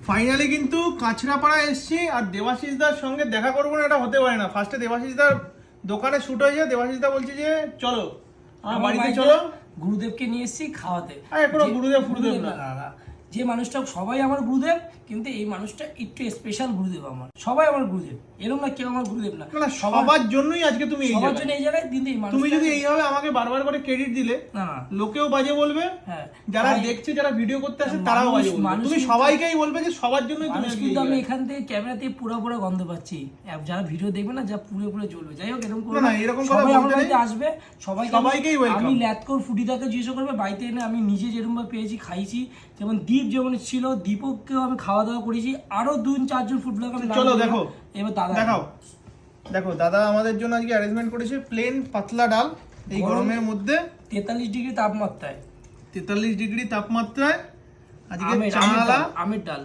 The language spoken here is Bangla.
ফাইনালি কিন্তু কাঁচরাপাড়া এসেছি আর দেবাশিস দার সঙ্গে দেখা করবো না, এটা হতে পারে না। ফার্স্টে দেবাশিস দার দোকানে শুট হয়েছে, দেবাশিস দা বলছে যে চলো আমার বাড়িতে চলো, গুরুদেবকে নিয়ে এসেছি খাওয়াতে। আরে কোনো গুরুদেব ফুরুদেব না, যে মানুষটা সবাই আমার গুরুদেব, কিন্তু এই মানুষটা একটু স্পেশাল গুরুদেব আমার। সবাই আমার গুরুদেব, এরকম না কেউ আমার গুরুদেব না। না সবার জন্যই আজকে তুমি এই সবার জন্য এই জায়গায়, কিন্তু এই তুমি যদি এইভাবে আমাকে বারবার করে ক্রেডিট দিলে না না লোকেও বাজে বলবে, হ্যাঁ যারা দেখছে যারা ভিডিও করতে আসে তারাও বাজে বলবে। তুমি সবাইকেই বলবে যে সবার জন্যই তুমি আজকে। কিন্তু আমি এখান থেকে ক্যামেরা থেকে পুরো গন্ধ পাচ্ছি, যারা ভিডিও দেখবে না যা পুরো জ্বলবে। যাই হোক, এরকম করে না এরকম কথা সবাই আমার বলতে বাড়িতে আসবে, সবাইকেই ওয়েলকাম। আমি ল্যাতকোর ফুটিদাকে জিজ্ঞাসা করবে বাড়িতে এনে, আমি নিজে যেরকম ভাবে পেয়েছি খাইছি। যেমন দীপ যেমন ছিল, দীপককেও আমি খাওয়া দাওয়া করেছি, আরো 2-4 জন ফুড ব্লগার। চলো দেখো, এবার দাদা দেখাও। দেখো দাদা আমাদের জন্য আজকে অ্যারেঞ্জমেন্ট করেছে প্লেন পাতলা ডাল এই গরমের মধ্যে 43 ডিগ্রি তাপমাত্রায়। 43 ডিগ্রি তাপমাত্রায় আজকে চানালা আমের ডাল।